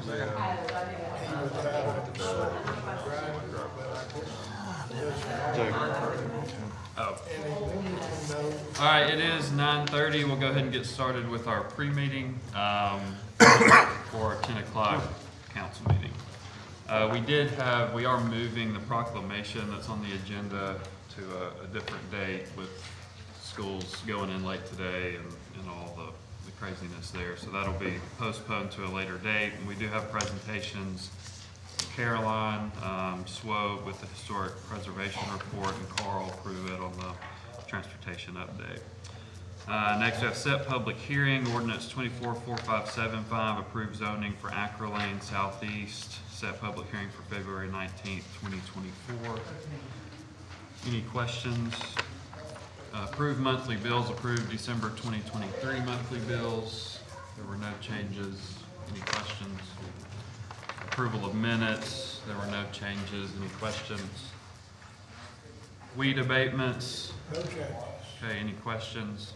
Oh. All right, it is 9:30. We'll go ahead and get started with our pre-meeting for our 10 o'clock council meeting. We are moving the proclamation that's on the agenda to a different date with schools going in late today and all the craziness there. So that'll be postponed to a later date. And we do have presentations. Caroline Swope with the Historic Preservation Report, and Carl Pruitt on the Transportation Update. Next, we have set public hearing, Ordinance 244575, approved zoning for Acra Lane Southeast, set public hearing for February 19th, 2024. Any questions? Approved monthly bills, approved December 2023 monthly bills. There were no changes. Any questions? Approval of minutes, there were no changes. Any questions? Weed abatements? No changes. Okay, any questions?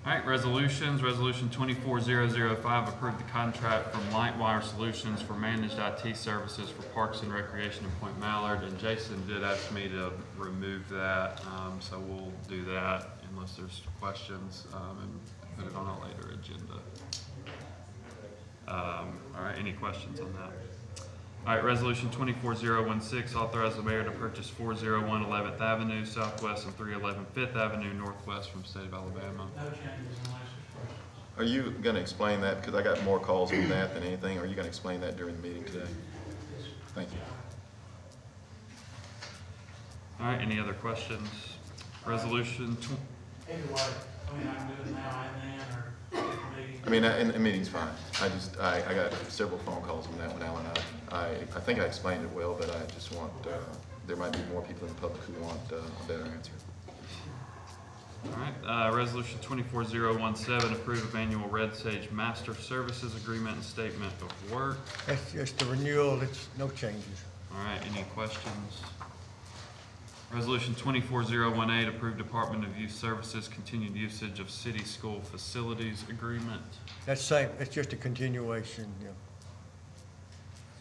All right, resolutions. Resolution 24005 approved the contract from Lightwire Solutions for managed IT services for Parks and Recreation in Point Mallard. And Jason did ask me to remove that, so we'll do that unless there's questions and put it on a later agenda. All right, any questions on that? All right, resolution 24016, authorize the mayor to purchase 401 11th Avenue Southwest and 311 5th Avenue Northwest from the state of Alabama. No changes unless there's questions. Are you going to explain that? Because I got more calls on that than anything. Are you going to explain that during the meeting today? Thank you. All right, any other questions? Resolution. Either way, I mean, I can do it now and then, or at the meeting. I mean, in the meeting's fine. I got several phone calls on that one, Alan. I think I explained it well, but I just want, there might be more people in the public who want a better answer. All right, resolution 24017, approve of annual Red Sage Master Services Agreement and Statement of Work. That's just a renewal, it's no changes. All right, any questions? Resolution 24018, approved Department of Youth Services continued usage of city school facilities agreement. That's same, it's just a continuation, yeah.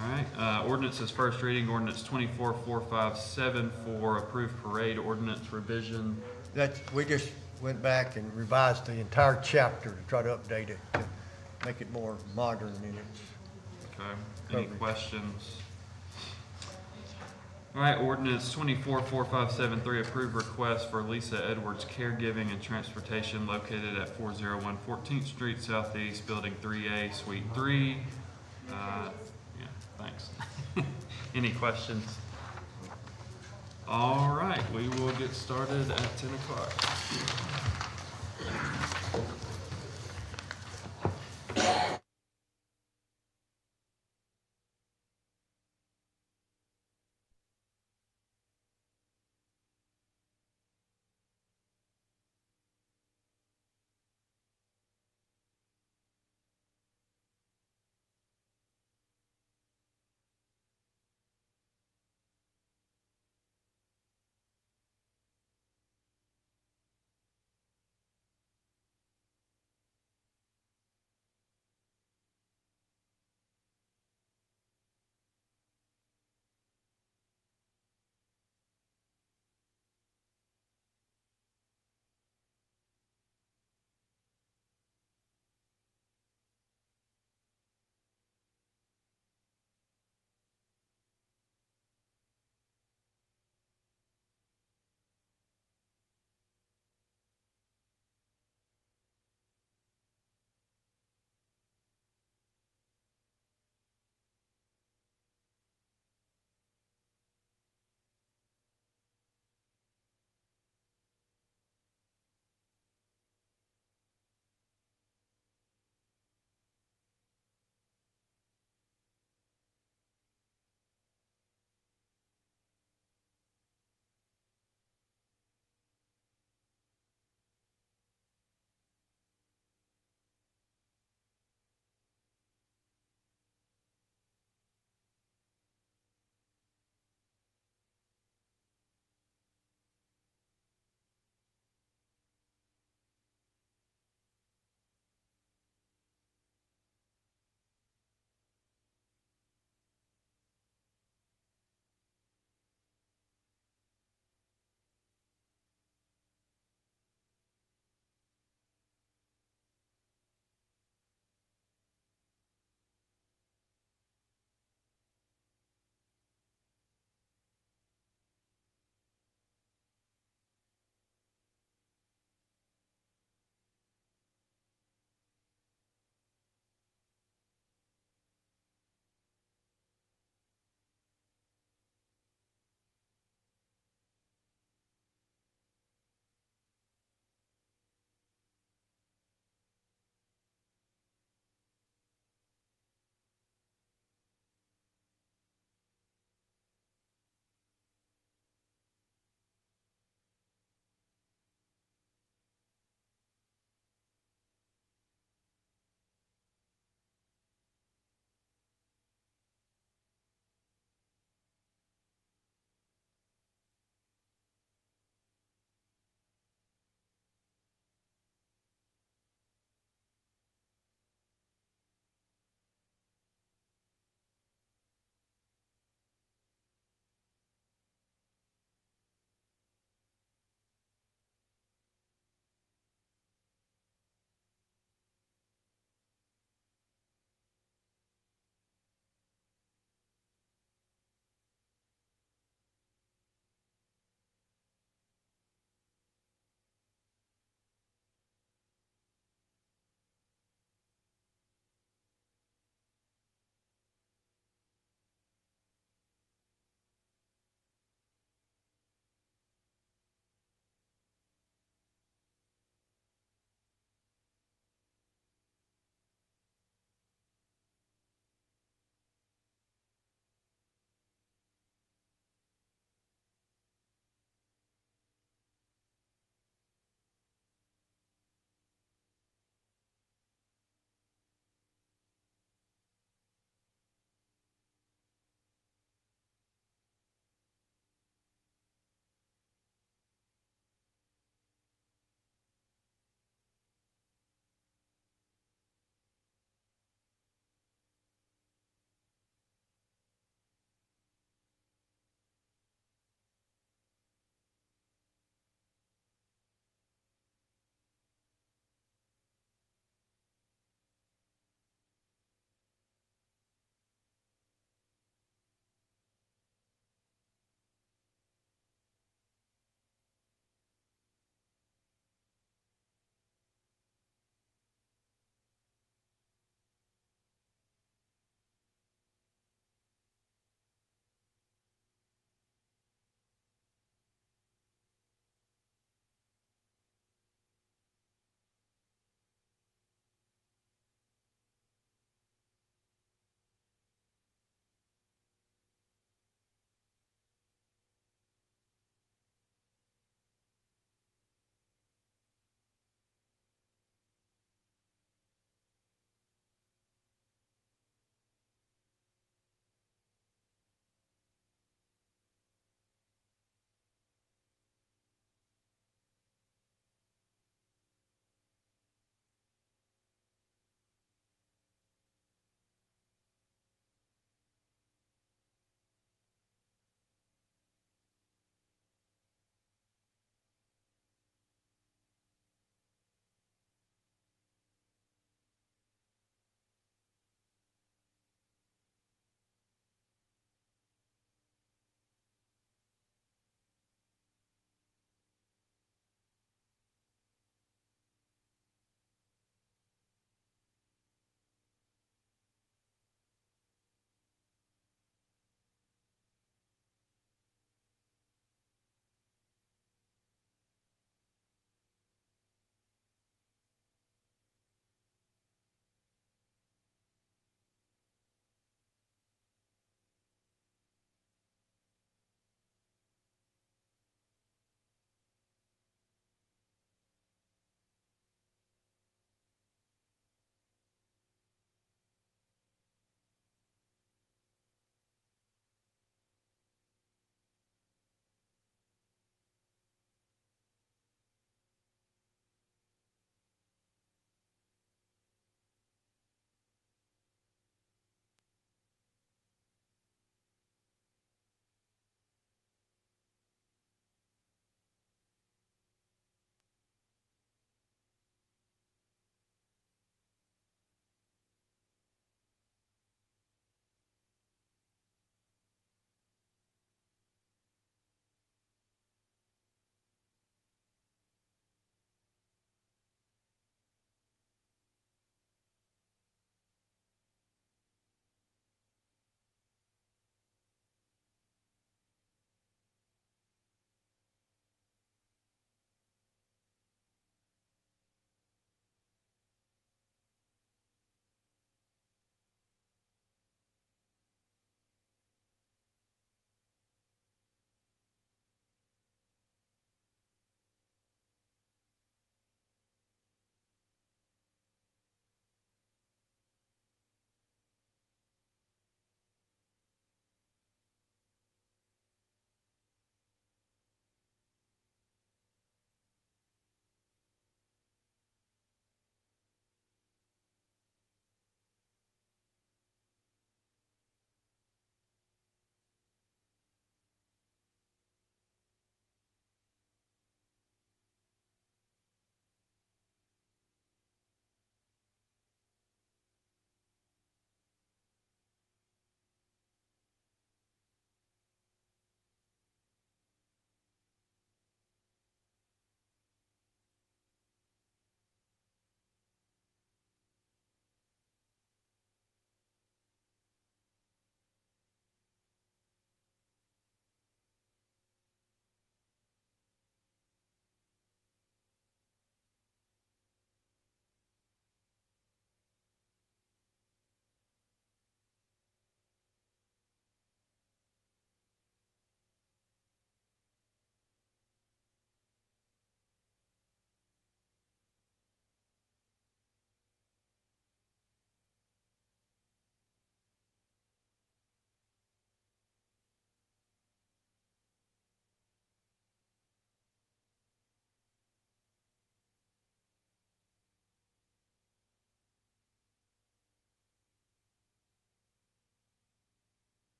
All right, ordinances first reading, ordinance 244574, approved parade ordinance revision. We just went back and revised the entire chapter to try to update it, to make it more modern in its. Okay, any Coverage. questions? All right, ordinance 244573, approved request for Lisa Edwards caregiving and transportation located at 401 14th Street Southeast, Building 3A, Suite 3. Yeah, thanks. Any questions? All right, we will get started at 10 o'clock.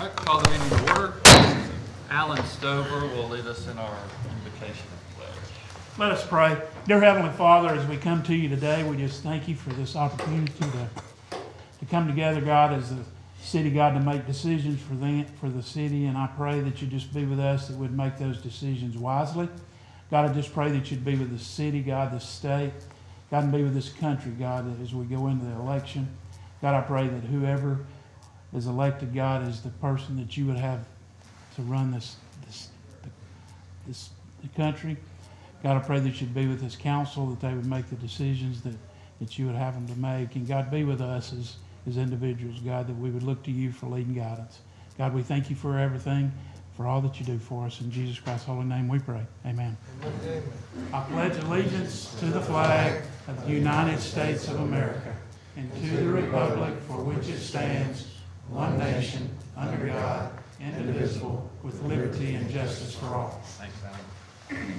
All right, call the meeting to order. Alan Stover will lead us in our invocation and pledge. Let us pray. Dear Heavenly Father, as we come to you today, we just thank you for this opportunity to come together, God, as a city, God, to make decisions for the city. And I pray that you just be with us, that we'd make those decisions wisely. God, I just pray that you'd be with the city, God, the state, God, and be with this country, God, that as we go into the election. God, I pray that whoever is elected, God, is the person that you would have to run the country. God, I pray that you'd be with this council, that they would make the decisions that you would have them to make. And God, be with us as individuals, God, that we would look to you for leading guidance. God, we thank you for everything, for all that you do for us. In Jesus Christ's holy name we pray. Amen. Amen. I pledge allegiance to the flag of the United States of America and to the republic for which it stands, one nation, under God, indivisible, with liberty and justice for all. Thanks, Alan.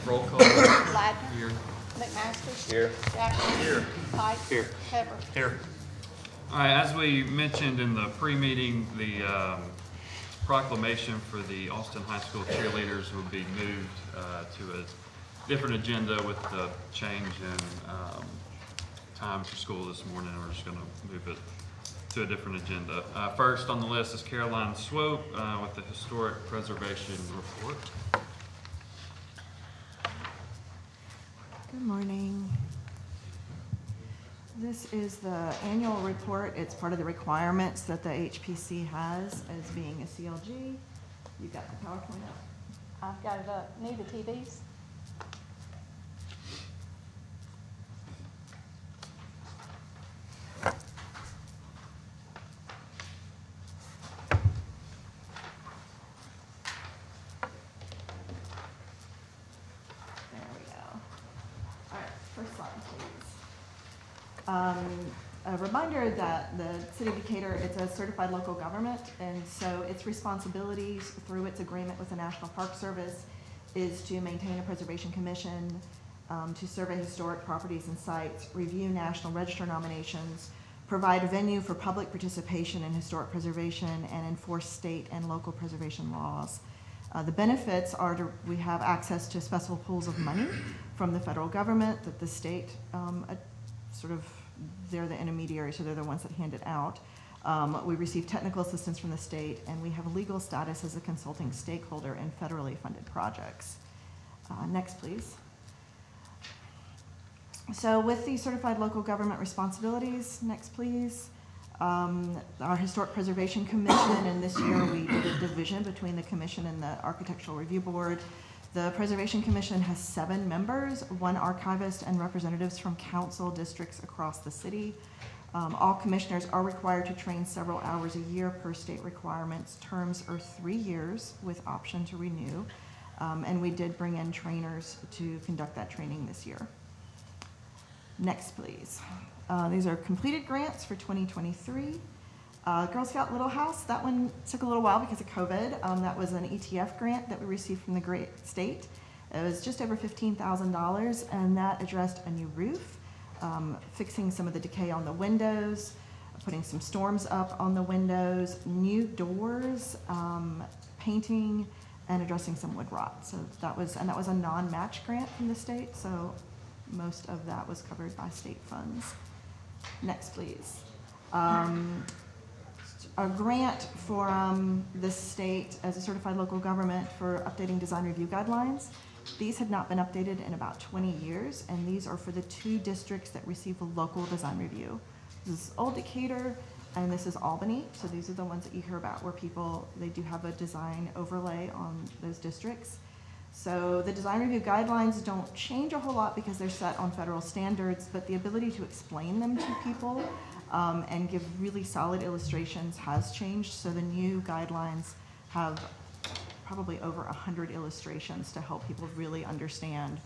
Roll call. Ladner. Here. McMaster. Here. Jackson. Here. Pike. Here. Pepper. Here. All right, as we mentioned in the pre-meeting, the proclamation for the Austin High School cheerleaders will be moved to a different agenda with the change in time for school this morning. We're just going to move it to a different agenda. First on the list is Caroline Swope with the Historic Preservation Report. Good morning. This is the annual report. It's part of the requirements that the HPC has as being a CLG. You got the PowerPoint up? I've got it up. Need the TVs? There we go. All right, first slide, please. A reminder that the City of Decatur, it's a certified local government, and so its responsibilities through its agreement with the National Park Service is to maintain a preservation commission, to survey historic properties and sites, review National Register nominations, provide a venue for public participation in historic preservation, and enforce state and local preservation laws. The benefits are we have access to special pools of money from the federal government that the state they're the intermediary, so they're the ones that hand it out. We receive technical assistance from the state, and we have legal status as a consulting stakeholder in federally funded projects. Next, please. So with the certified local government responsibilities, next, please. Our Historic Preservation Commission, and this year we did a division between the commission and the Architectural Review Board. The Preservation Commission has 7 members, 1 archivist, and representatives from council districts across the city. All commissioners are required to train several hours a year per state requirements. Terms are 3 years with option to renew. And we did bring in trainers to conduct that training this year. Next, please. These are completed grants for 2023. Girl Scout Little House, that one took a little while because of COVID. That was an ETF grant that we received from the great state. It was just over $15,000, and that addressed a new roof, fixing some of the decay on the windows, putting some storms up on the windows, new doors, painting, and addressing some wood rot. So that was a non-match grant from the state, so most of that was covered by state funds. Next, please. A grant for the state as a certified local government for updating design review guidelines. These had not been updated in about 20 years, and these are for the 2 districts that receive a local design review. This is Old Decatur, and this is Albany. So these are the ones that you hear about where they do have a design overlay on those districts. So the design review guidelines don't change a whole lot because they're set on federal standards, but the ability to explain them to people and give really solid illustrations has changed. So the new guidelines have probably over 100 illustrations to help people really understand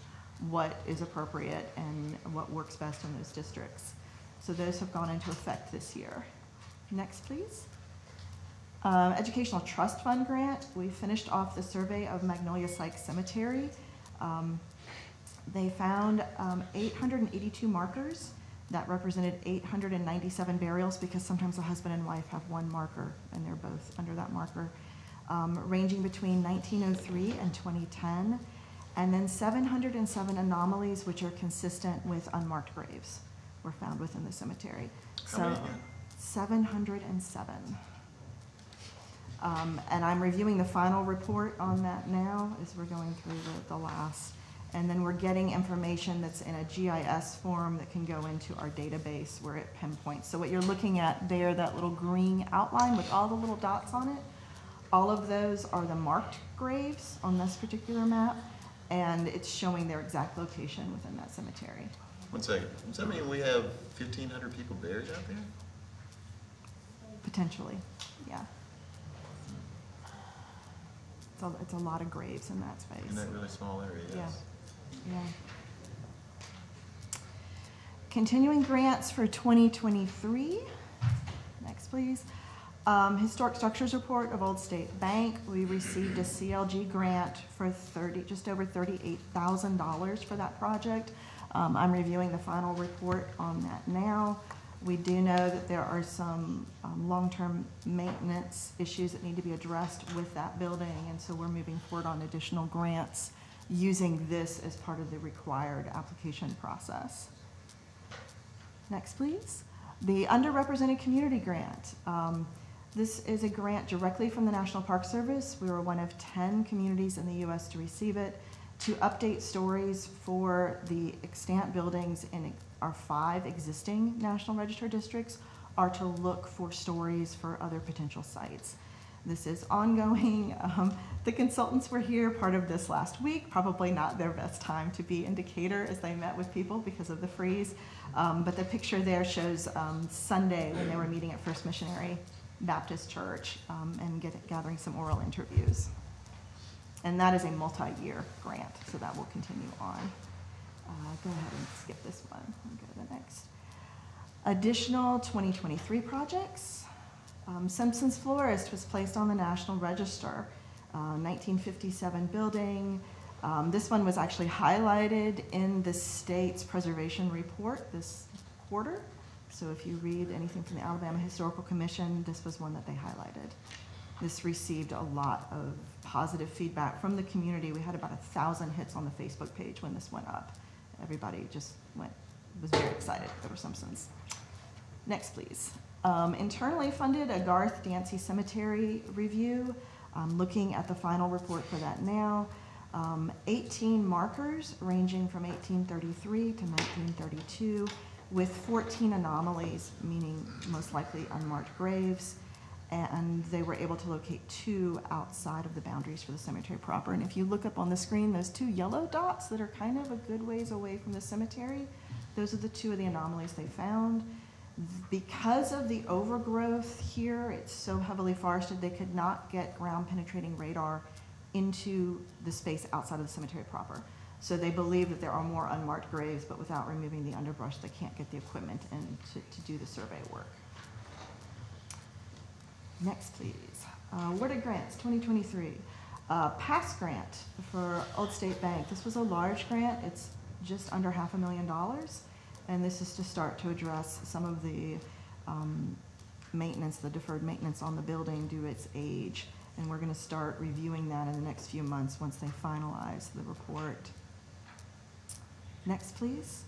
what is appropriate and what works best in those districts. So those have gone into effect this year. Next, please. Educational Trust Fund grant. We finished off the survey of Magnolia Sykes Cemetery. They found 882 markers That represented 897 burials because sometimes a husband and wife have one marker and they're both under that marker, ranging between 1903 and 2010. And then 707 anomalies which are consistent with unmarked graves were found within the cemetery. How many again? 707. And I'm reviewing the final report on that now as we're going through the last. And then we're getting information that's in a GIS form that can go into our database where it pinpoints. So what you're looking at there, that little green outline with all the little dots on it, all of those are the marked graves on this particular map, and it's showing their exact location within that cemetery. 1 second. Does that mean we have 1,500 people buried out there? Potentially, yeah. It's a lot of graves in that space. In that really small area, yes. Yeah. Continuing grants for 2023. Next, please. Historic Structures Report of Old State Bank. We received a CLG grant for just over $38,000 for that project. I'm reviewing the final report on that now. We do know that there are some long-term maintenance issues that need to be addressed with that building, and so we're moving forward on additional grants using this as part of the required application process. Next, please. The Underrepresented Community Grant. This is a grant directly from the National Park Service. We were one of 10 communities in the U.S. to receive it, to update stories for the extant buildings in our 5 existing National Register districts, or to look for stories for other potential sites. This is ongoing. The consultants were here part of this last week, probably not their best time to be in Decatur as they met with people because of the freeze. But the picture there shows Sunday when they were meeting at First Missionary Baptist Church and gathering some oral interviews. And that is a multi-year grant, so that will continue on. Go ahead and skip this one and go to the next. Additional 2023 projects. Simpson's Florist was placed on the National Register, 1957 building. This one was actually highlighted in the state's preservation report this quarter. So if you read anything from the Alabama Historical Commission, this was one that they highlighted. This received a lot of positive feedback from the community. We had about 1,000 hits on the Facebook page when this went up. Everybody just was very excited over Simpsons. Next, please. Internally funded a Garth Dancy Cemetery review. Looking at the final report for that now. 18 markers ranging from 1833 to 1932 with 14 anomalies, meaning most likely unmarked graves. And they were able to locate 2 outside of the boundaries for the cemetery proper. And if you look up on the screen, those 2 yellow dots that are kind of a good ways away from the cemetery, those are the 2 of the anomalies they found. Because of the overgrowth here, it's so heavily forested, they could not get ground penetrating radar into the space outside of the cemetery proper. So they believe that there are more unmarked graves, but without removing the underbrush, they can't get the equipment in to do the survey work. Next, please. Awarded grants, 2023. Pass grant for Old State Bank. This was a large grant. It's just under $500,000. And this is to start to address some of the maintenance, the deferred maintenance on the building due to its age. And we're going to start reviewing that in the next few months once they finalize the report. Next, please.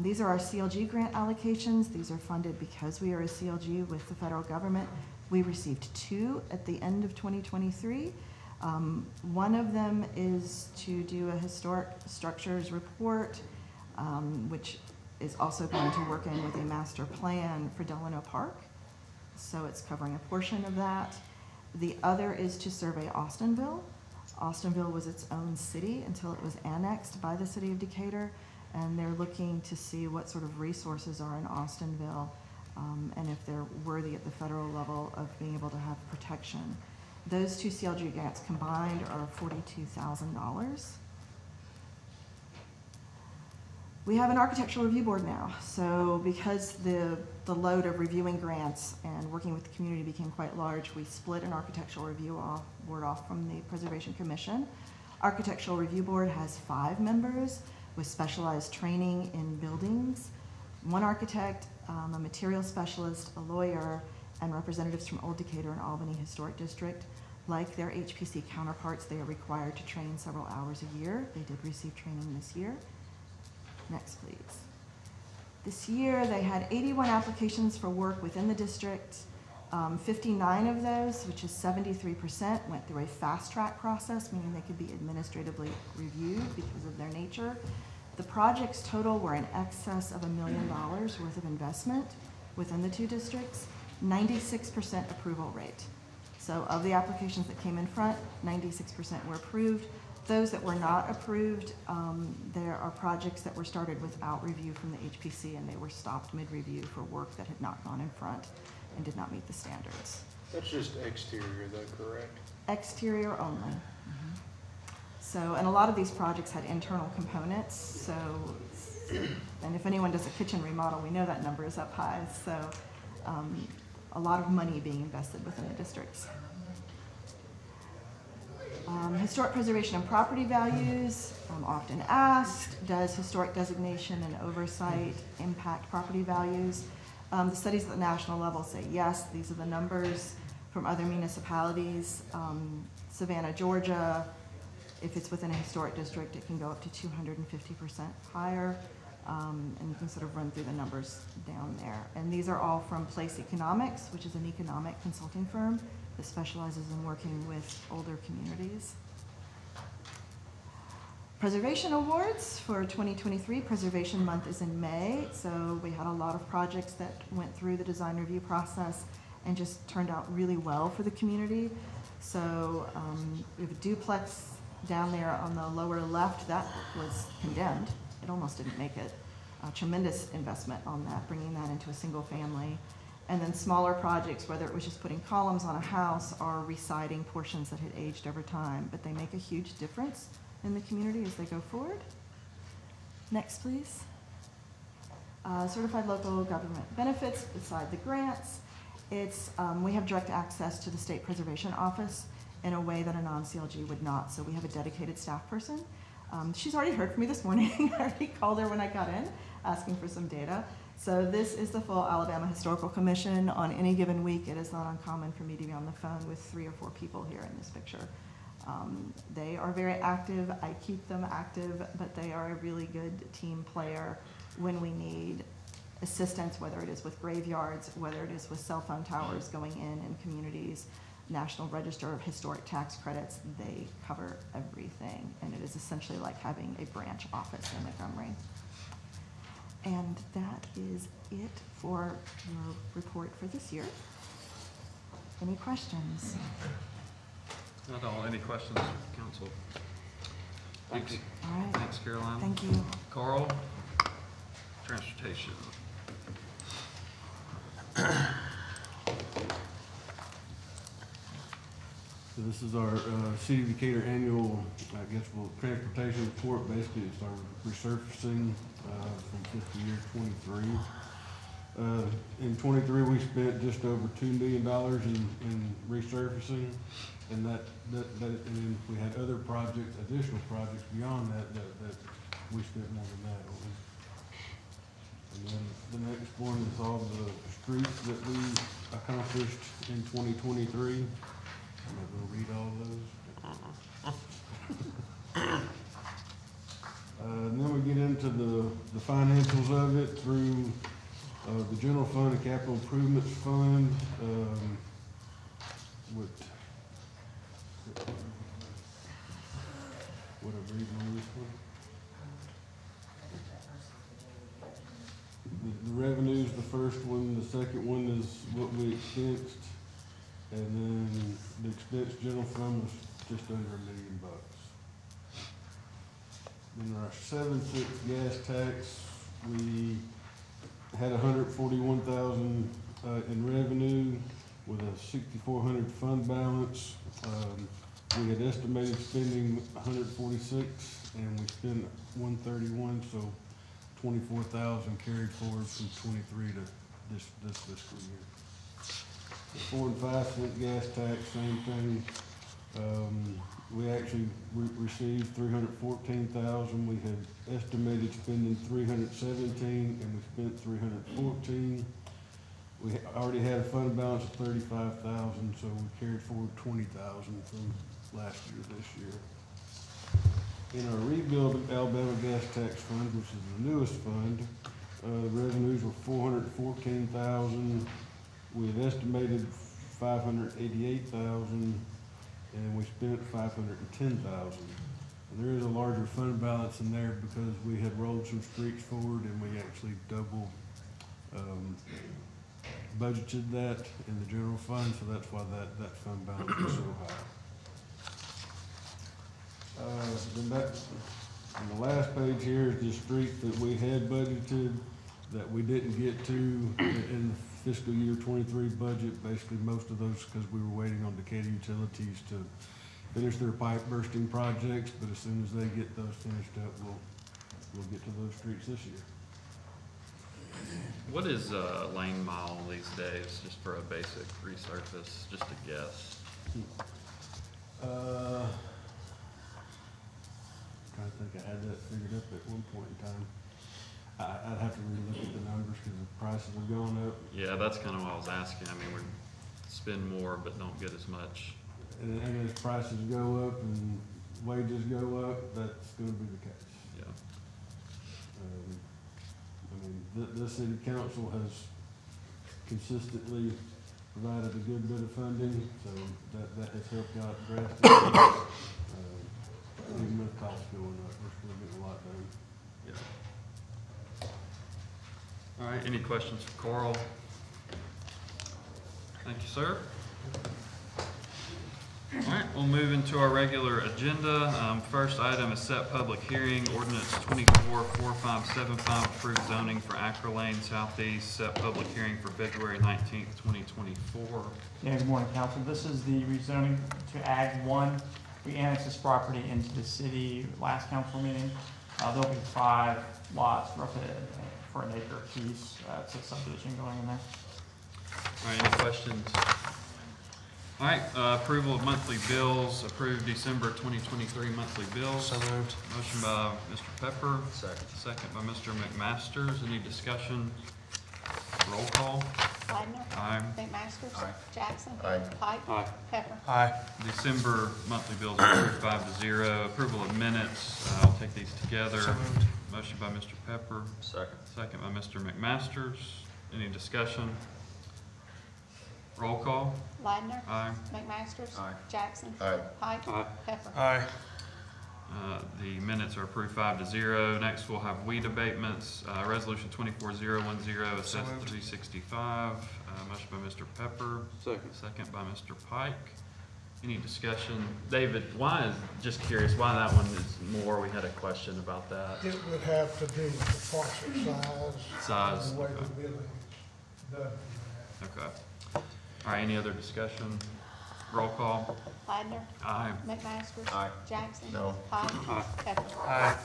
These are our CLG grant allocations. These are funded because we are a CLG with the federal government. We received 2 at the end of 2023. One of them is to do a historic structures report, which is also going to work in with a master plan for Delano Park. So it's covering a portion of that. The other is to survey Austinville. Austinville was its own city until it was annexed by the city of Decatur, and they're looking to see what sort of resources are in Austinville and if they're worthy at the federal level of being able to have protection. Those 2 CLG grants combined are $42,000. We have an architectural review board now. So because the load of reviewing grants and working with the community became quite large, we split an architectural review board off from the Preservation Commission. Architectural Review Board has 5 members with specialized training in buildings. one architect, a material specialist, a lawyer, and representatives from Old Decatur and Albany Historic District. Like their HPC counterparts, they are required to train several hours a year. They did receive training this year. Next, please. This year, they had 81 applications for work within the district. 59 of those, which is 73%, went through a fast-track process, meaning they could be administratively reviewed because of their nature. The projects total were in excess of $1 million worth of investment within the two districts, 96% approval rate. So of the applications that came in front, 96% were approved. Those that were not approved, there are projects that were started without review from the HPC, and they were stopped mid-review for work that had not gone in front and did not meet the standards. That's just exterior though, correct? Exterior only. So, and a lot of these projects had internal components, so, and if anyone does a kitchen remodel, we know that number is up high, so a lot of money being invested within the districts. Historic preservation and property values, often asked, does historic designation and oversight impact property values? The studies at the national level say yes. These are the numbers from other municipalities. Savannah, Georgia, if it's within a historic district, it can go up to 250% higher. And you can sort of run through the numbers down there. And these are all from Place Economics, which is an economic consulting firm that specializes in working with older communities. Preservation awards for 2023. Preservation Month is in May, so we had a lot of projects that went through the design review process and just turned out really well for the community. So we have a duplex down there on the lower left that was condemned. It almost didn't make it. A tremendous investment on that, bringing that into a single family. And then smaller projects, whether it was just putting columns on a house or reciting portions that had aged over time, but they make a huge difference in the community as they go forward. Next, please. Certified local government benefits beside the grants. It's, we have direct access to the State Preservation Office in a way that a non-CLG would not. So we have a dedicated staff person. She's already heard from me this morning. I already called her when I got in, asking for some data. So this is the full Alabama Historical Commission. On any given week, it is not uncommon for me to be on the phone with 3 or 4 people here in this picture. They are very active. I keep them active, but they are a really good team player when we need assistance, whether it is with graveyards, whether it is with cell phone towers going in communities, National Register of Historic Tax Credits. They cover everything, and it is essentially like having a branch office in Montgomery. And that is it for your report for this year. Any questions? Not all. Any questions, council? Thanks. All right. Thanks, Caroline. Thank you. Carl, transportation. So this is our City of Decatur annual, I guess, transportation report. Basically, it's our resurfacing from fiscal year 23. In 23, we spent just over $2 million in resurfacing, and and then we had other projects, additional projects beyond that we spent more than that on. And then the next one is all the streets that we accomplished in 2023. I'm not gonna read all those. And then we get into the financials of it through the general fund and capital improvements fund. What I read on this one? The revenue's the first one. The second one is what we expensed. And then the expense general fund was just under $1 million. Then our 7/6 gas tax, we had $141,000 in revenue with a $6,400 fund balance. We had estimated spending $146, and we spent $131, so $24,000 carried forward from 23 to this fiscal year. The 4 and 5 cent gas tax, same thing. We actually received $314,000. We had estimated spending $317, and we spent $314. We already had a fund balance of $35,000, so we carried forward $20,000 from last year, this year. In our rebuild Alabama gas tax fund, which is the newest fund, the revenues were $414,000. We had estimated $588,000, and we spent $510,000. And there is a larger fund balance in there because we had rolled some streets forward, and we actually double budgeted that in the general fund, so that's why that fund balance is so high. Then on the last page here is the street that we had budgeted that we didn't get to in the fiscal year 23 budget. Basically, most of those because we were waiting on Decatur Utilities to finish their pipe bursting projects, but as soon as they get those finished up, we'll get to those streets this year. What is lane mile these days, just for a basic resurface, just a guess? Trying to think, I had that figured up at one point in time. I'd have to relook at the numbers because the prices have gone up. Yeah, that's kind of what I was asking. I mean, we spend more but don't get as much. And as prices go up and wages go up, that's gonna be the case. Yeah. I mean, the city council has consistently provided a good bit of funding, so that has helped out drastically. Even with costs going up, we're still getting a lot done. Yeah. All right, any questions for Carl? Thank you, sir. All right, we'll move into our regular agenda. First item is set public hearing, ordinance 244575, approved zoning for Acra Lane Southeast, set public hearing for February 19th, 2024. Yeah, good morning, council. This is the rezoning to Ag 1. We annexed this property into the city last council meeting. There'll be 5 lots, roughly for an acre apiece. It's a subdivision going in there. All right, any questions? All right, approval of monthly bills, approved December 2023 monthly bills. So moved. Motion by Mr. Pepper. Second by Mr. McMasters. Any discussion? Roll call. Widener. Aye. McMasters. Aye. Jackson. Aye. Pike. Aye. Pepper. Aye. December monthly bills approved 5-0. Approval of minutes, I'll take these together. So moved. Motion by Mr. Pepper. Second. Second by Mr. McMasters. Any discussion? Roll call. Widener. Aye. McMasters. Aye. Jackson. Aye. Pike. Aye. Pepper. Aye. The minutes are approved 5-0. Next, we'll have weed abatements. Resolution 24010, assessed moved. 365. Motion by Mr. Pepper. Second. Second by Mr. Pike. Any discussion? David, just curious, why that one is more? We had a question about that. It would have to do with the parcel size. Size, And the way okay. the billing is done for that. Okay. All right, any other discussion? Roll call. Widener. Aye. McMasters. Aye. Jackson. No. Pike. Aye. Pepper. Aye.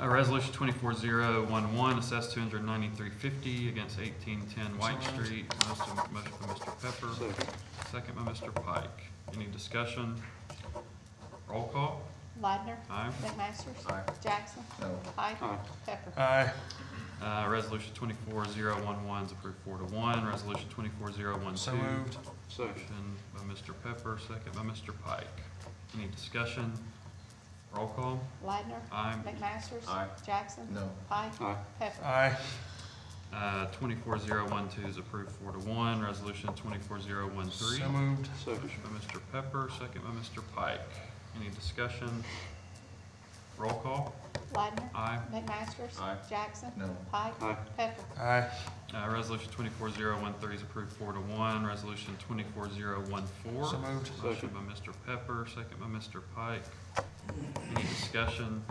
Resolution 24011, assessed $293.50 against 1810 White Street. Motion by Mr. Pepper. Second. Second by Mr. Pike. Any discussion? Roll call. Widener. Aye. McMasters. Aye. Jackson. No. Pike. Aye. Pepper. Aye. Resolution 24011 is approved 4-1. Resolution 24012. So moved. Second. Motion by Mr. Pepper, second by Mr. Pike. Any discussion? Roll call. Widener. Aye. McMasters. Aye. Jackson. No. Pike. Aye. Pepper. Aye. 24012 is approved 4-1. Resolution 24013. So moved. Second. Motion by Mr. Pepper, second by Mr. Pike. Any discussion? Roll call. Widener. Aye. McMasters. Aye. Jackson. No. Pike. Aye. Pepper. Aye. Resolution 24013 is approved 4-1. Resolution 24014. So moved. Motion by Mr. Pepper, second by Mr. Pike. Any discussion?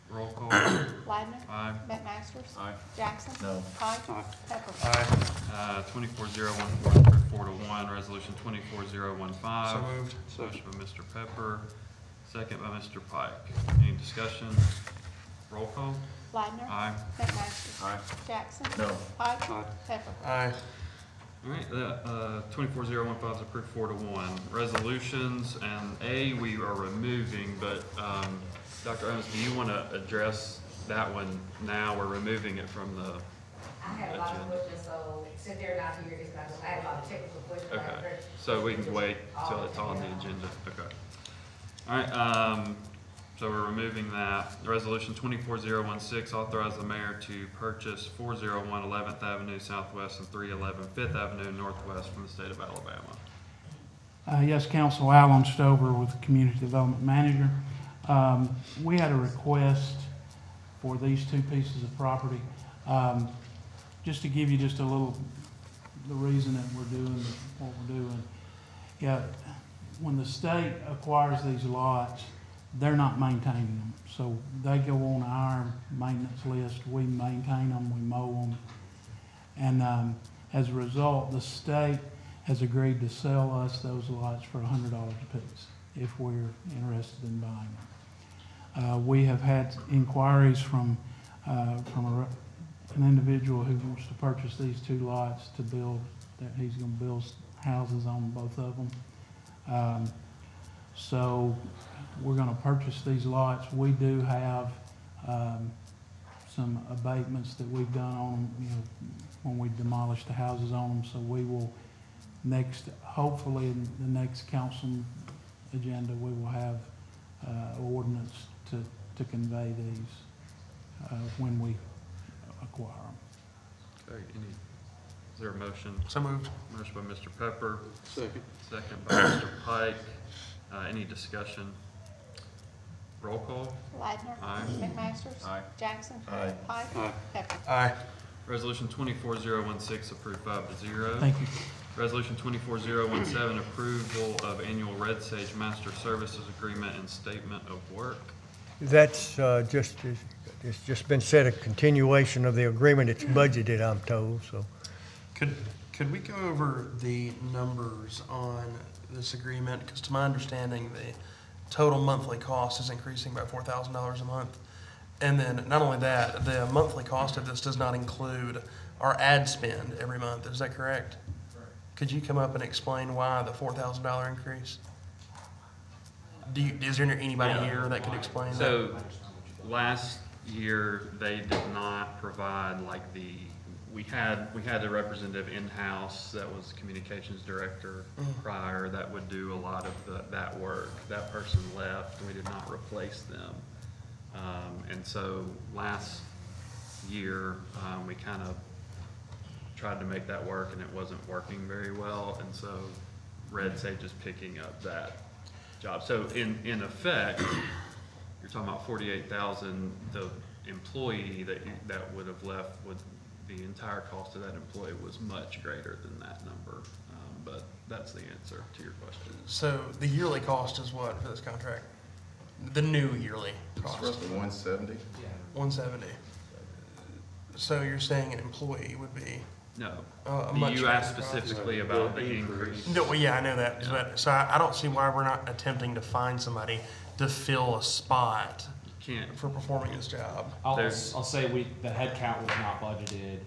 Roll call. Widener. Aye. McMasters. Aye. Jackson. No. Pike. Aye. Pepper. Aye. 24014 approved 4-1. Resolution 24015. So moved. Motion by Mr. Pepper, second by Mr. Pike. Any discussion? Roll call. Widener. Aye. McMasters. Aye. Jackson. No. Pike. Aye. Pepper. Aye. All right, 24015 is approved 4-1. Resolutions, and A, we are removing, but Dr. Owens, do you want to address that one now? We're removing it from the I had a lot of agenda. questions, so sit there not to hear this, I had a lot of technical questions. Okay, so we can wait till it's on the agenda, okay. All right, so we're removing that. Resolution 24016, authorize the mayor to purchase 401 11th Avenue Southwest and 311 5th Avenue Northwest from the state of Alabama. Yes, Council, Alan Stover with the Community Development Manager. We had a request for these two pieces of property. Just to give you just a little, the reason that we're doing what we're doing. Yeah, when the state acquires these lots, they're not maintaining them. So they go on our maintenance list, we maintain them, we mow them. And as a result, the state has agreed to sell us those lots for $100 a piece if we're interested in buying them. We have had inquiries from an individual who wants to purchase these two lots to build, that he's going to build houses on both of them. So we're going to purchase these lots. We do have some abatements that we've done on them, you know, when we demolished the houses on them. So we will hopefully in the next council agenda, we will have ordinance to convey these when we acquire them. Okay, is there a motion? So moved. Motion by Mr. Pepper, Second. second by Mr. Pike. Any discussion? Roll call. Ladner. Aye. McMasters. Aye. Jackson. Aye. Pike. Aye. Pepper. Aye. Resolution 24016 approved 5-0. Thank you. Resolution 24017 approval of annual Red Sage Master Services Agreement and Statement of Work. That's it's just been said, a continuation of the agreement. It's budgeted, I'm told, so. Could we go over the numbers on this agreement? Because to my understanding, the total monthly cost is increasing by $4,000 a month. And then not only that, the monthly cost of this does not include our ad spend every month. Is that correct? Could you come up and explain why the $4,000 increase? Is there anybody here that could explain that? So last year, they did not provide like we had a representative in-house that was communications director prior that would do a lot of that work. That person left, and we did not replace them. And so last year, we kind of tried to make that work, and it wasn't working very well. And so Red Sage is picking up that job. So in effect, you're talking about 48,000. The employee that would have left, with the entire cost of that employee was much greater than that number. But that's the answer to your question. So the yearly cost is what for this contract? The new yearly It's cost? roughly 170. 170. So you're saying an employee would be? No. Much You asked greater cost. specifically about the increase. No, well, yeah, I know that. Yeah. But, so I don't see why we're not attempting to find somebody to fill a spot Can't. for performing this job. I'll There's- say the head count was not budgeted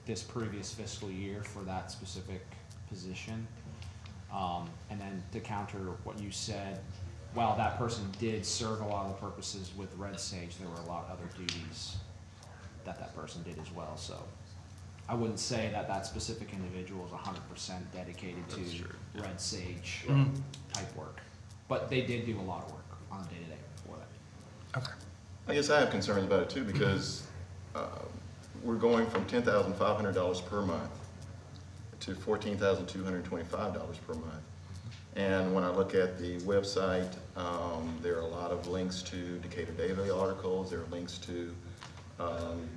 this previous fiscal year for that specific position. And then to counter what you said, while that person did serve a lot of the purposes with Red Sage, there were a lot of other duties that person did as well. So I wouldn't say that specific individual is 100% dedicated to That's true, yeah. Red Sage Mhm. type work. But they did do a lot of work on a day-to-day for that. Okay. I guess I have concerns about it too, because we're going from $10,500 per month to $14,225 per month. And when I look at the website, there are a lot of links to Decatur Daily articles, there are links to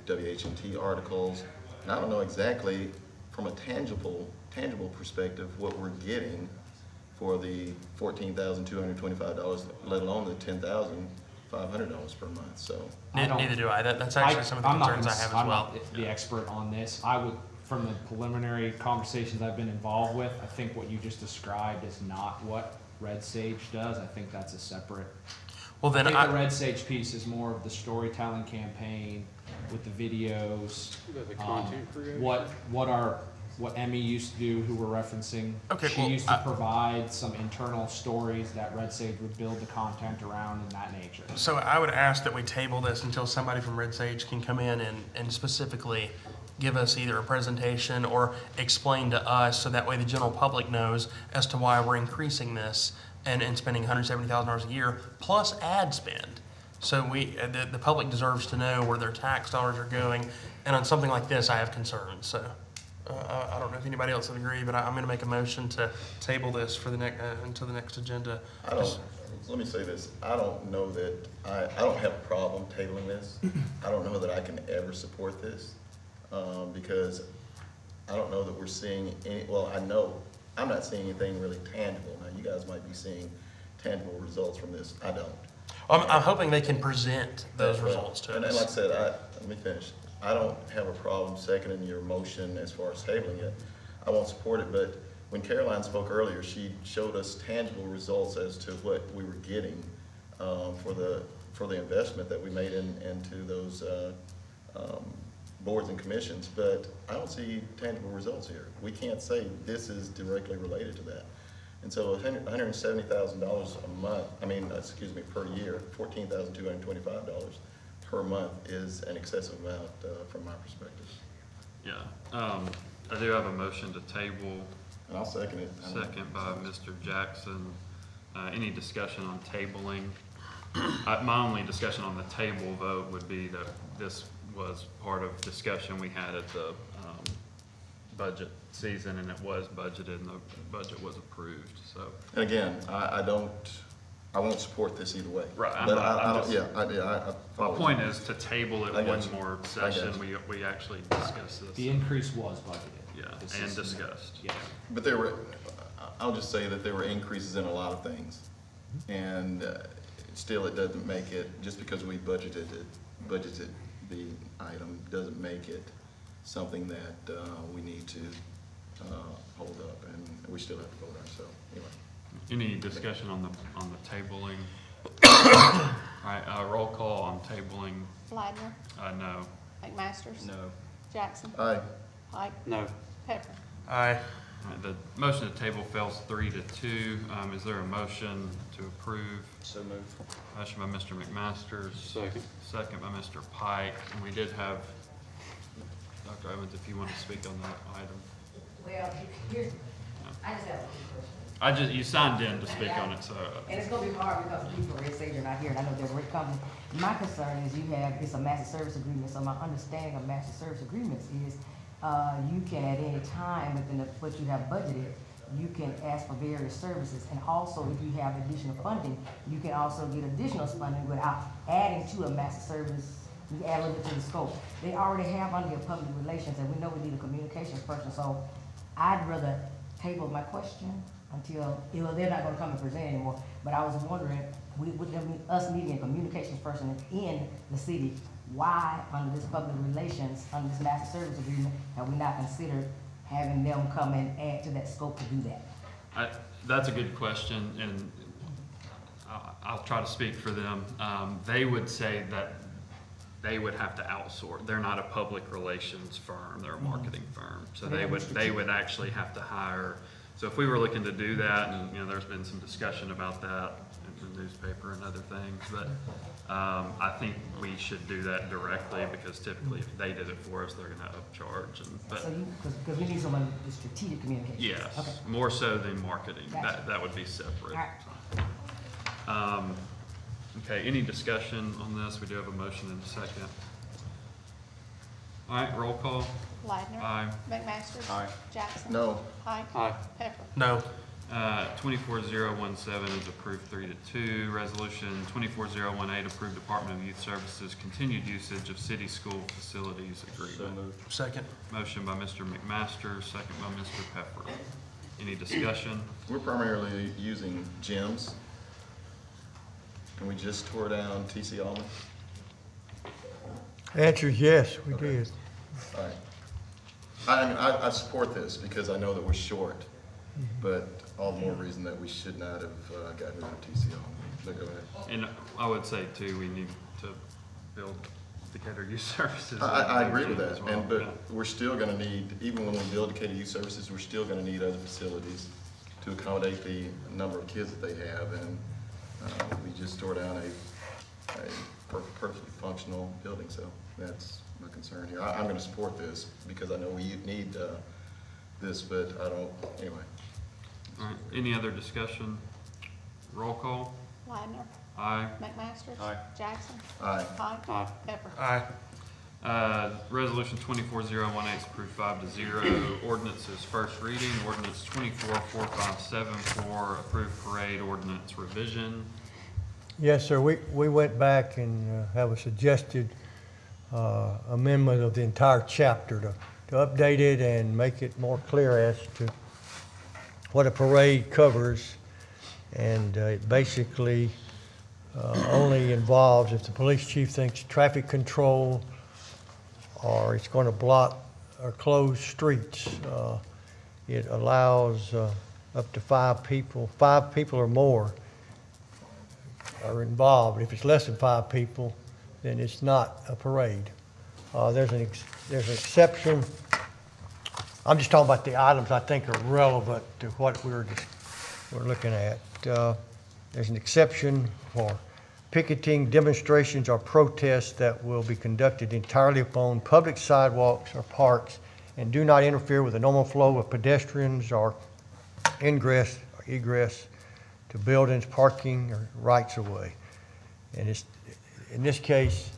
WH&T articles, and I don't know exactly from a tangible perspective what we're getting for the $14,225, let alone the $10,500 per month. So Neither do I. That's actually some of the concerns I have as well. I'm not the expert on this. I would, from the preliminary conversations I've been involved with, I think what you just described is not what Red Sage does. I think that's a separate. Well, then I think the Red Sage piece is more of the storytelling campaign with with the videos. The content creation. What Emmy used to do, who we're referencing. Okay, She well, used to provide some internal stories that Red Sage would build the content around and that nature. So I would ask that we table this until somebody from Red Sage can come in and specifically give us either a presentation or explain to us, so that way the general public knows as to why we're increasing this and spending $170,000 a year plus ad spend. So the public deserves to know where their tax dollars are going. And on something like this, I have concerns. So I don't know if anybody else would agree, but I'm going to make a motion to table this for the until the next agenda. Let me say this, I don't know that, I don't have a problem tabling this. I don't know that I can ever support this, because I don't know that we're seeing any, well, I know, I'm not seeing anything really tangible. Now, you guys might be seeing tangible results from this, I don't. I'm hoping they can present those results to And us. like I said, let me finish. I don't have a problem seconding your motion as far as tabling it. I won't support it, but when Caroline spoke earlier, she showed us tangible results as to what we were getting for the investment that we made into those boards and commissions, but I don't see tangible results here. We can't say this is directly related to that. And so $170,000 a month, per year, $14,225 per month is an excessive amount from my perspective. Yeah, I do have a motion to table. And I'll second it. Second by Mr. Jackson. Any discussion on tabling? My only discussion on the table vote would be that this was part of discussion we had at the budget season, and it was budgeted, and the budget was approved, so. And again, I won't support this either way. Right, But I'm just- I follow The you. point is to table it I got one you. more I got session, you. we actually discussed this. The increase was budgeted. Yeah, This and is- discussed. Yeah. But I'll just say that there were increases in a lot of things. And still, it doesn't make it, just because we budgeted the item, doesn't make it something that we need to hold up, and we still have to vote on, so, anyway. Any discussion on the tabling? All right, roll call on tabling. Ladner, No. McMasters. No. Jackson. Aye. Pike. No. Pepper. Aye. All right, the motion to table fails 3-2. Is there a motion to approve? So moved. Motion by Mr. McMasters. Second. Second by Mr. Pike. And we did have, Dr. Owens, if you want to speak on that item. Well, here's, I just have one question. You signed in to speak on it, so. And it's gonna be hard because people from Red Sage are not here, and I know they're a great company. My concern is it's a master service agreement, so my understanding of master service agreements is, you can at any time within what you have budgeted, you can ask for various services. And also, if you have additional funding, you can also get additional funding without adding to a master service. You add a little bit to the scope. They already have under your public relations, and we know we need a communications person, so I'd rather table my question until, they're not gonna come and present anymore. But I was wondering, with us needing a communications person in the city, why under this public relations, under this master service agreement, have we not considered having them come and add to that scope to do that? That's a good question, and I'll try to speak for them. They would say that they would have to outsource. They're not a public relations firm, they're a marketing firm. So they would actually have to hire. So if we were looking to do that, and there's been some discussion about that in the newspaper and other things, but I think we should do that directly, because typically if they did it for us, they're gonna upcharge. Because we need someone with strategic communication. Yes, Okay. more so than marketing. Gotcha. That would be separate. All right. Okay, any discussion on this? We do have a motion and a second. All right, roll call. Ladner. Aye. McMasters. Aye. Jackson. No. Pike. Aye. Pepper. No. 24017 is approved 3-2. Resolution 24018, approved Department of Youth Services continued usage of city school facilities So agreement. moved. Second. Motion by Mr. McMaster, second by Mr. Pepper. Any discussion? We're primarily using gyms, and we just tore down TC Allen. Answer is yes, we Okay. did. All right. I support this because I know that we're short, but all the more reason that we should not have gotten rid of TC Allen. But go ahead. And I would say too, we need to build Decatur Youth Services. I agree with as that, well. but we're still gonna need, even when we build Decatur Youth Services, we're still gonna need other facilities to accommodate the number of kids that they have, and, we just tore down a perfectly functional building, so that's my concern here. I'm gonna support this, because I know we need, this, but I don't, anyway. All right, any other discussion? Roll call? Ladner. Aye. McMaster. Aye. Jackson. Aye. Pike. Aye. Pepper. Aye. Resolution 24018 is approved 5-0. Ordinances first reading, ordinance 24457 for approved parade ordinance revision. Yes, sir, we went back and have a suggested amendment of the entire chapter to update it and make it more clear as to what a parade covers. And it basically only involves if the police chief thinks traffic control or it's going to block or close streets. It allows up to 5 people. 5 people or more are involved. If it's less than 5 people, then it's not a parade. There's an exception. I'm just talking about the items I think are relevant to what we're looking at. There's an exception for picketing, demonstrations, or protests that will be conducted entirely upon public sidewalks or parks and do not interfere with the normal flow of pedestrians or ingress or egress to buildings, parking, or rights of way. And it's, in this case,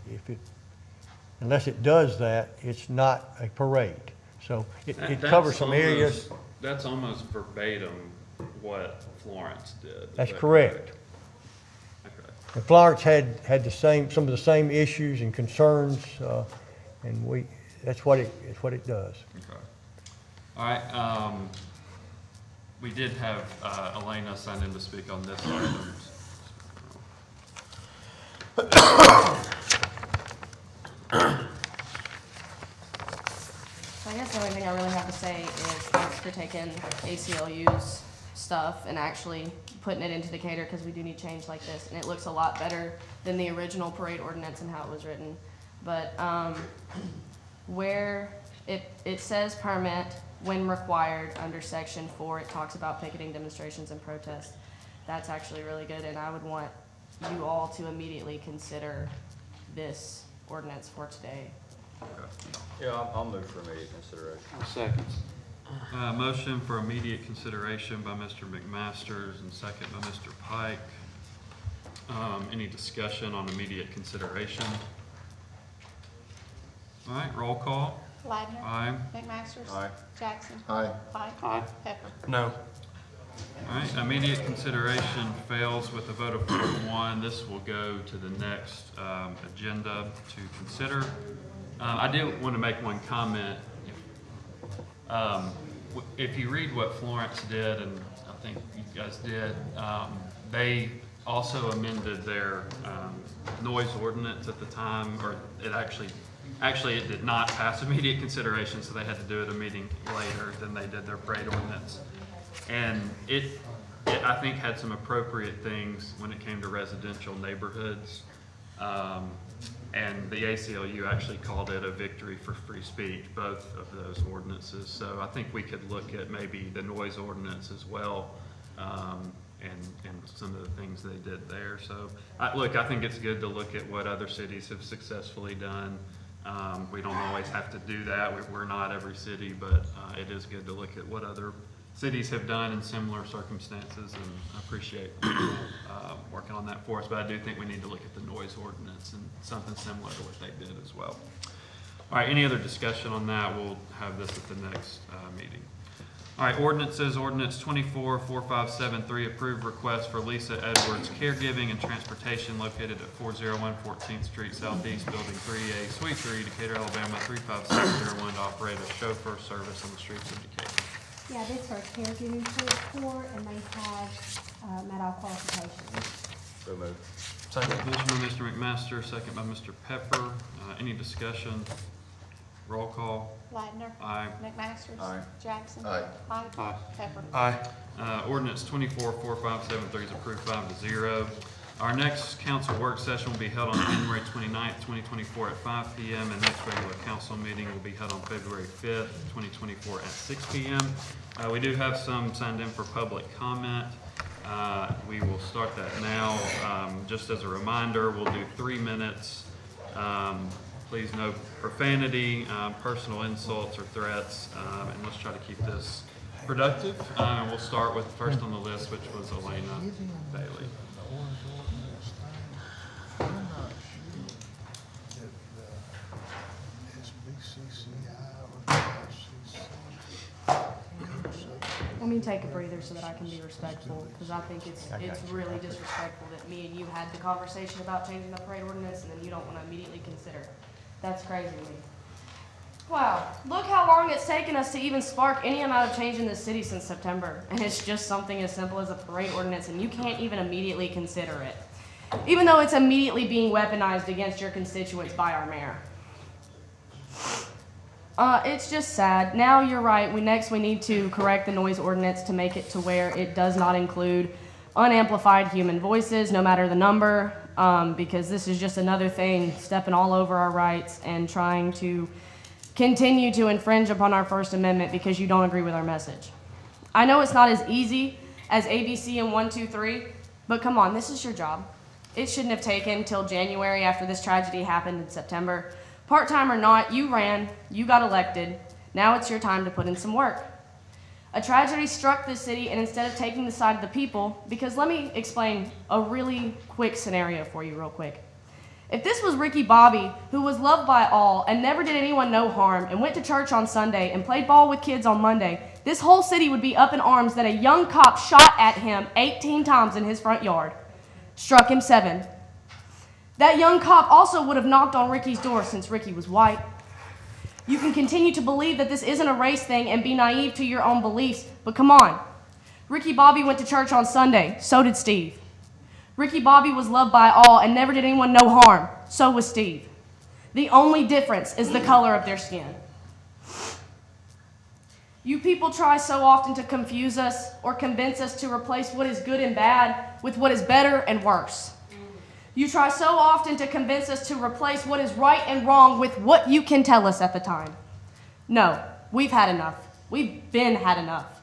unless it does that, it's not a parade. So it covers some areas. That's almost verbatim what Florence did. That's correct. Okay. And Florence had some of the same issues and concerns, and that's what it does. Okay. All right, we did have Elena sign in to speak on this item. I guess the only thing I really have to say is thanks for taking ACLU's stuff and actually putting it into Decatur, because we do need change like this, and it looks a lot better than the original parade ordinance and how it was written. But where it says permit when required under section 4, it talks about picketing, demonstrations, and protests. That's actually really good, and I would want you all to immediately consider this ordinance for today. Yeah, I'll move for immediate consideration. Second. Motion for immediate consideration by Mr. McMasters and second by Mr. Pike. Any discussion on immediate consideration? All right, roll call. Ladner. Aye. McMaster. Aye. Jackson. Aye. Pike. Aye. Pepper. No. All right, immediate consideration fails with a vote of 4-1. This will go to the next agenda to consider. I did want to make one comment. If you read what Florence did, and I think you guys did, they also amended their noise ordinance at the time, or it actually it did not pass immediate consideration, so they had to do it a meeting later than they did their parade ordinance. And it I think had some appropriate things when it came to residential neighborhoods. And the ACLU actually called it a victory for free speech, both of those ordinances. So I think we could look at maybe the noise ordinance as well, and some of the things they did there. So, look, I think it's good to look at what other cities have successfully done. We don't always have to do that. We're not every city, but it is good to look at what other cities have done in similar circumstances, and I appreciate working on that for us. But I do think we need to look at the noise ordinance and something similar to what they did as well. All right, any other discussion on that? We'll have this at the next meeting. All right, ordinances. Ordinance 24457 approved request for Lisa Edwards Caregiving and Transportation located at 401 14th Street Southeast, Building 3A, Suite 3, Decatur, Alabama 35601 to operate a chauffeur service on the streets of Decatur. Yeah, this is our caregiving support, and they have met all qualifications. So moved. Second. Motion by Mr. McMaster, second by Mr. Pepper. Any discussion? Roll call. Ladner. Aye. McMaster. Aye. Jackson. Aye. Pike. Aye. Pepper. Aye. Ordinance 24457 is approved 5-0. Our next council work session will be held on January 29th, 2024 at 5 p.m. and next regular council meeting will be held on February 5th, 2024 at 6 p.m. We do have some signed in for public comment. We will start that now. Just as a reminder, we'll do 3 minutes. Please no profanity, personal insults or threats, and let's try to keep this productive. We'll start with first on the list, which was Elena Bailey. Let me take a breather so that I can be respectful, because I think it's really disrespectful that me and you had the conversation about changing the parade ordinance, and then you don't want to immediately consider. That's crazy to me. Wow, look how long it's taken us to even spark any amount of change in this city since September, and it's just something as simple as a parade ordinance, and you can't even immediately consider it, even though it's immediately being weaponized against your constituents by our mayor. It's just sad. Now you're right. We need to correct the noise ordinance to make it to where it does not include unamplified human voices, no matter the number, because this is just another thing stepping all over our rights and trying to continue to infringe upon our First Amendment because you don't agree with our message. I know it's not as easy as ABC and 1, 2, 3, but come on, this is your job. It shouldn't have taken till January after this tragedy happened in September. Part-time or not, you ran, you got elected. Now it's your time to put in some work. A tragedy struck this city, and instead of taking the side of the people, because let me explain a really quick scenario for you real quick. If this was Ricky Bobby, who was loved by all and never did anyone no harm and went to church on Sunday and played ball with kids on Monday, this whole city would be up in arms that a young cop shot at him 18 times in his front yard, struck him 7. That young cop also would have knocked on Ricky's door since Ricky was white. You can continue to believe that this isn't a race thing and be naive to your own beliefs, but come on. Ricky Bobby went to church on Sunday, so did Steve. Ricky Bobby was loved by all and never did anyone no harm, so was Steve. The only difference is the color of their skin. You people try so often to confuse us or convince us to replace what is good and bad with what is better and worse. You try so often to convince us to replace what is right and wrong with what you can tell us at the time. No, we've had enough. We've been had enough.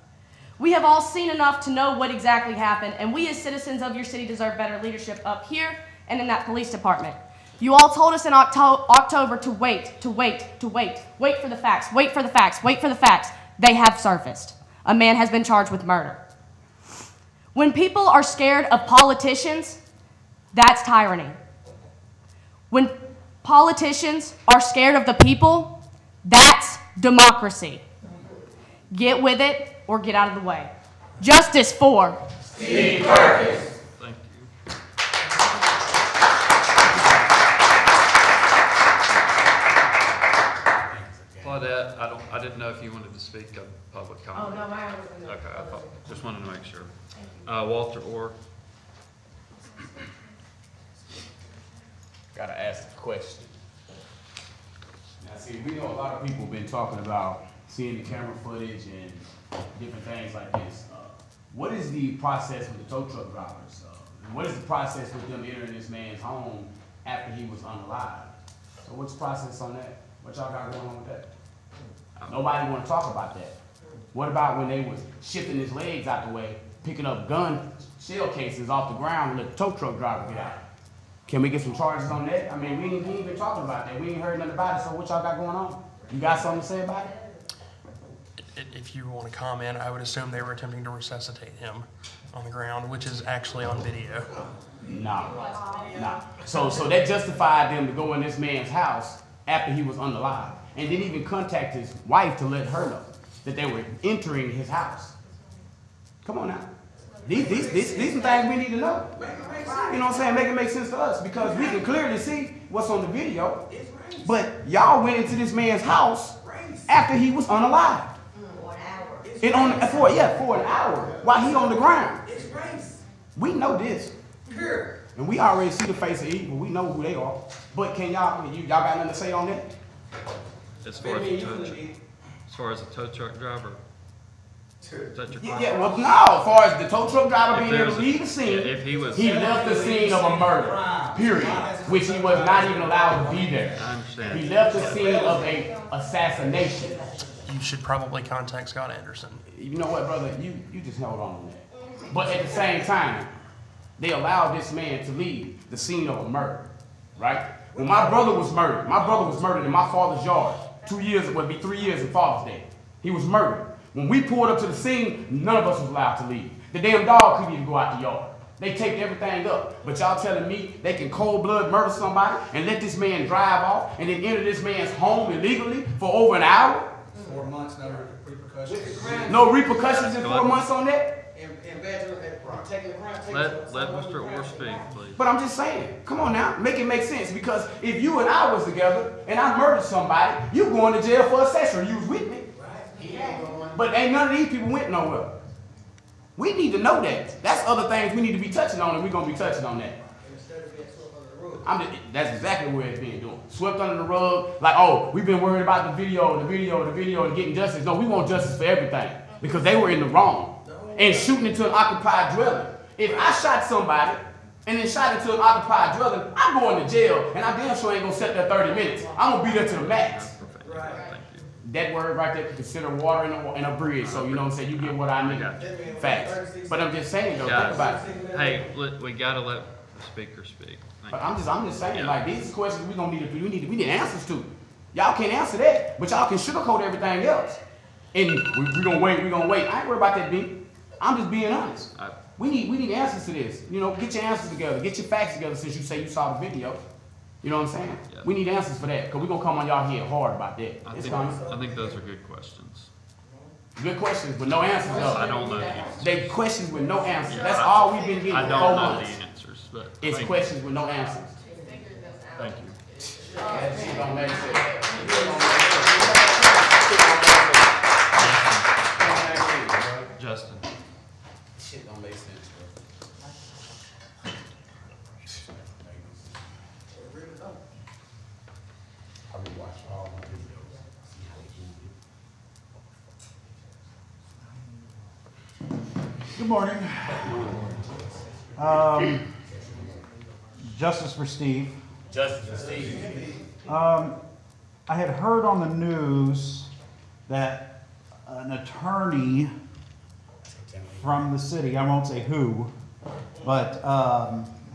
We have all seen enough to know what exactly happened, and we as citizens of your city deserve better leadership up here and in that police department. You all told us in October to wait for the facts, wait for the facts, wait for the facts. They have surfaced. A man has been charged with murder. When people are scared of politicians, that's tyranny. When politicians are scared of the people, that's democracy. Get with it or get out of the way. Justice for Steve Perkins. Thank you. Claudette, I didn't know if you wanted to speak of public comment. Oh, no, I wasn't. Okay, just wanted to make sure. Walter Orr. Gotta ask the question. Now, see, we know a lot of people have been talking about seeing the camera footage and different things like this. What is the process with the tow truck drivers? And what is the process with them entering this man's home after he was unalive? So what's the process on that? What y'all got going on with that? Nobody want to talk about that. What about when they was shifting his legs out the way, picking up gun shell cases off the ground and let the tow truck driver get out? Can we get some charges on that? I mean, we ain't been talking about that. We ain't heard nothing about it, so what y'all got going on? You got something to say about it? If you want to comment, I would assume they were attempting to resuscitate him on the ground, which is actually on video. Nah. So that justified them to go in this man's house after he was unalive, and didn't even contact his wife to let her know that they were entering his house. Come on now. These some things we need to know. You know what I'm saying? Make it make sense to us, because we can clearly see what's on the video. But y'all went into this man's house after he was unalive. For an hour while he on the ground. We know this. And we already see the face of evil. We know who they are. But can y'all got nothing to say on that? As far as a tow truck driver. Is that your Yeah, question? yeah, well, no, as far as the tow truck driver If being there able to was a- leave the scene, yeah, if he was- he left the scene of a murder, period, which he was not even allowed to be there. I understand. He left the scene of a assassination. You should probably contact Scott Anderson. You know what, brother, you just held on that. But at the same time, they allowed this man to leave the scene of a murder, right? When my brother was murdered in my father's yard. 2 years, it would be 3 years in Father's Day. He was murdered. When we pulled up to the scene, none of us was allowed to leave. The damn dog couldn't even go out the yard. They taped everything up. But y'all telling me they can cold blood murder somebody and let this man drive off and then enter this man's home illegally for over an hour? 4 months, no repercussions. No repercussions in 4 months on that? Let Mr. Orr speak, please. But I'm just saying, come on now, make it make sense. Because if you and I was together and I murdered somebody, you going to jail for accessory. You was with me. But ain't none of these people went nowhere. We need to know that. That's other things we need to be touching on, and we're going to be touching on that. That's exactly where it's being done. Swept under the rug, like, oh, we've been worried about the video, and getting justice. No, we want justice for everything. Because they were in the wrong. And shooting into an occupied dwelling. If I shot somebody and then shot into an occupied dwelling, I'm going to jail, and I damn sure ain't going to sit there 30 minutes. I'm going to be there to the max. That word right there, consider water in a bridge. So, you know what I'm saying? You get what I need. Facts. But I'm just saying, though, think about it. Hey, we gotta let the speaker speak. But I'm just saying, like, these questions we need answers to. Y'all can't answer that, but y'all can sugarcoat everything else. And we're gonna wait. I ain't worried about that, B. I'm just being honest. We need answers to this. You know, get your answers together. Get your facts together since you say you saw the video. You know what I'm saying? Yeah. We need answers for that, because we're going to come on y'all head hard about that. I think those are good questions. Good questions, but no answers, though. I don't know the answers. They questions with no answers. Yeah, that's all we've been getting for 4 months. I don't know the answers, but it's questions with no answers. Thank you. Justin. Shit don't make sense, bro. I rewatched all my videos, see how they do it. Good morning. Justice for Steve. Justice for Steve. I had heard on the news that an attorney from the city, I won't say who, but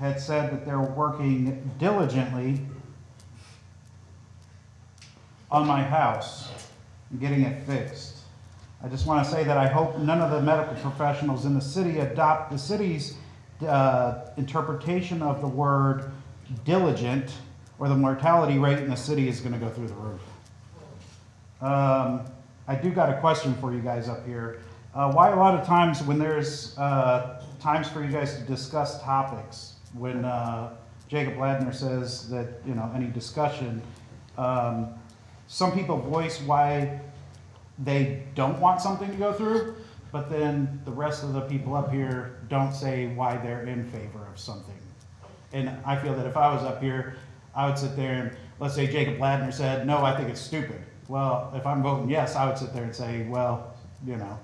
had said that they're working diligently on my house and getting it fixed. I just want to say that I hope none of the medical professionals in the city adopt the city's interpretation of the word diligent, or the mortality rate in the city is going to go through the roof. I do got a question for you guys up here. Why a lot of times when there's times for you guys to discuss topics, when Jacob Ladner says that, you know, any discussion, some people voice why they don't want something to go through, but then the rest of the people up here don't say why they're in favor of something. And I feel that if I was up here, I would sit there and, let's say Jacob Ladner said, no, I think it's stupid. Well, if I'm voting yes, I would sit there and say, well, you know,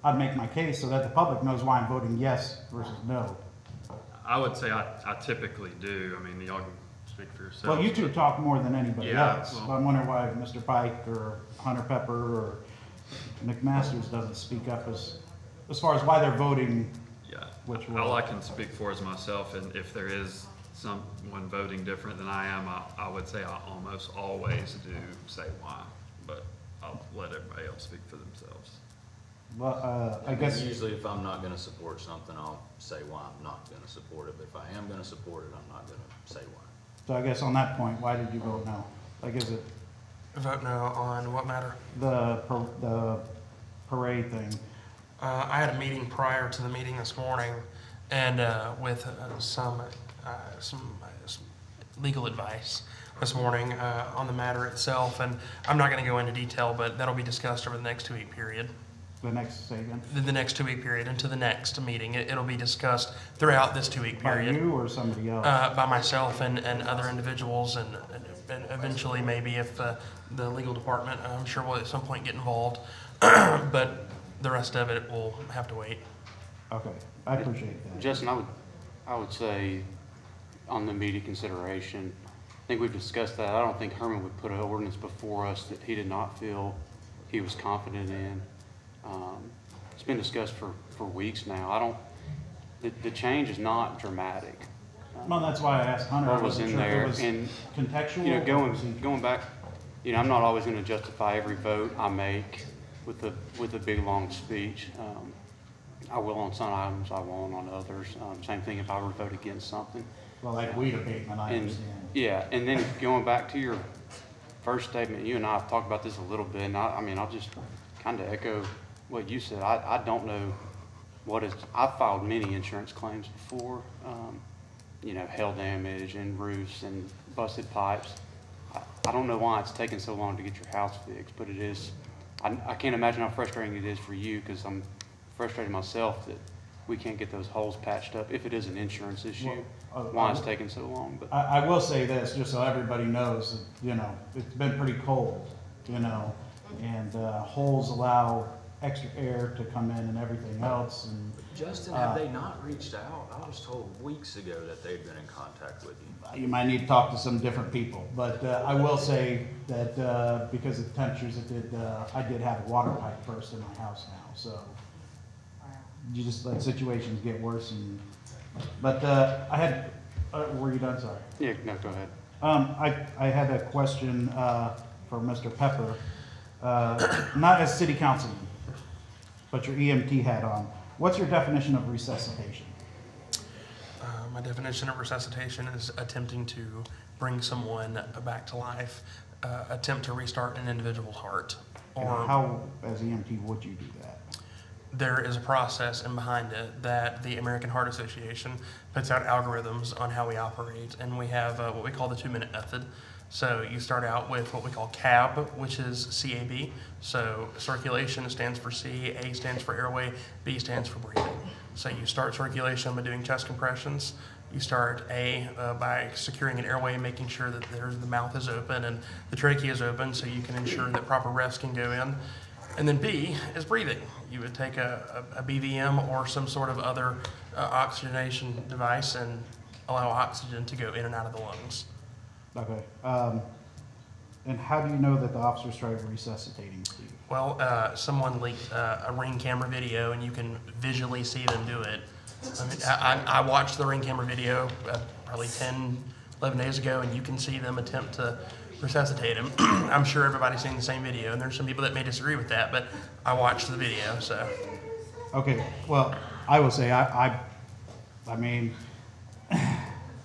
I'd make my case so that the public knows why I'm voting yes versus no. I would say I typically do. I mean, y'all can speak for yourselves. Well, you two talk more than anybody else. Well, I'm wondering why Mr. Pike or Hunter Pepper or Nick Masters doesn't speak up as far as why they're voting. Yeah. Which way. All I can speak for is myself, and if there is someone voting different than I am, I would say I almost always do say why, but I'll let everybody else speak for themselves. Well, I guess usually if I'm not gonna support something, I'll say why I'm not gonna support it, but if I am gonna support it, I'm not gonna say why. so. I guess on that point, why did you vote no? Like, is it Vote no on what matter? the parade thing? I had a meeting prior to the meeting this morning, and with some legal advice this morning on the matter itself, and I'm not going to go into detail, but that'll be discussed over the next 2-week period. The next, say again? The next 2-week period into the next meeting. It'll be discussed throughout this 2-week period. By you or somebody else? By myself and other individuals, and eventually maybe if the legal department, I'm sure will at some point get involved. But the rest of it will have to wait. Okay, I appreciate that. Justin, I would say on the immediate consideration, I think we've discussed that. I don't think Herman would put an ordinance before us that he did not feel he was confident in. It's been discussed for weeks now. The change is not dramatic. Well, that's why I asked Hunter. What was in there, and contextual. you know, going back, you know, I'm not always going to justify every vote I make with a big long speech. I will on some items, I won't on others. Same thing if I were to vote against something. Well, like weed abatement, I understand. Yeah, and then going back to your first statement, you and I have talked about this a little bit, and I mean, I'll just kind of echo what you said. I don't know I've filed many insurance claims before, you know, hail damage and roofs and busted pipes. I don't know why it's taken so long to get your house fixed, but it is. I can't imagine how frustrating it is for you, because I'm frustrated myself that we can't get those holes patched up if it is an insurance issue. Why it's taking so long. But I will say this, just so everybody knows, that, you know, it's been pretty cold, you know, and holes allow extra air to come in and everything else. And Justin, have they not reached out? I was told weeks ago that they'd been in contact with you. You might need to talk to some different people, but I will say that because of the temperatures, I did have a water pipe burst in my house now, so you just let situations get worse. But I had, were you done? Sorry. yeah, no, go ahead. I had a question for Mr. Pepper, not as city councilman, but your EMT hat on. What's your definition of resuscitation? My definition of resuscitation is attempting to bring someone back to life, attempt to restart an individual's heart. And how, as EMT, would you do that? There is a process in behind it that the American Heart Association puts out algorithms on how we operate, and we have what we call the 2-minute method. So you start out with what we call CAB, which is CAB. So circulation stands for C, A stands for airway, B stands for breathing. So you start circulation by doing chest compressions. You start A by securing an airway, making sure that the mouth is open and the trachea is open, so you can ensure that proper refs can go in. And then B is breathing. You would take a BVM or some sort of other oxygenation device and allow oxygen to go in and out of the lungs. Okay. And how do you know that the officers tried resuscitating Steve? Well, someone leaked a Ring camera video, and you can visually see them do it. I mean, I watched the Ring camera video probably 10, 11 days ago, and you can see them attempt to resuscitate him. I'm sure everybody's seen the same video, and there's some people that may disagree with that, but I watched the video, so. Okay, well, I will say, I mean,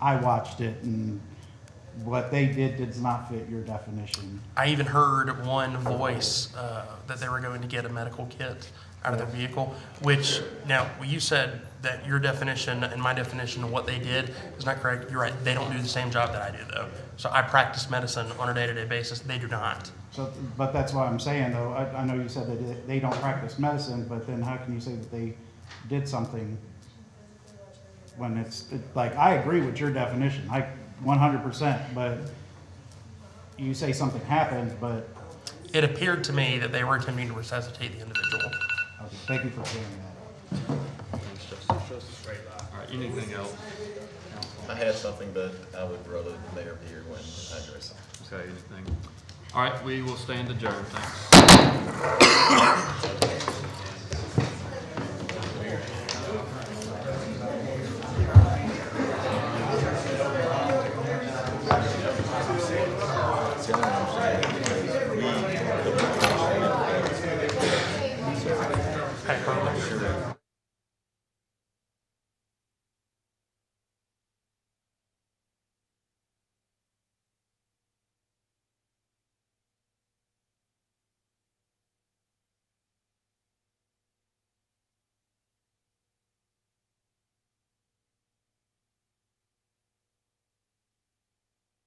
I watched it, and what they did does not fit your definition. I even heard one voice that they were going to get a medical kit out of their vehicle, which, now, you said that your definition and my definition of what they did is not correct. You're right, they don't do the same job that I do, though. So I practice medicine on a day-to-day basis. They do not. So, but that's what I'm saying, though. I know you said that they don't practice medicine, but then how can you say that they did something when like, I agree with your definition, 100%, but you say something happened, but. It appeared to me that they were attempting to resuscitate the individual. Okay, thank you for clearing that up. All right, anything else? I had something, but I would rather the mayor be here when I address it. Okay, anything? All right, we will stand adjourned. Thanks.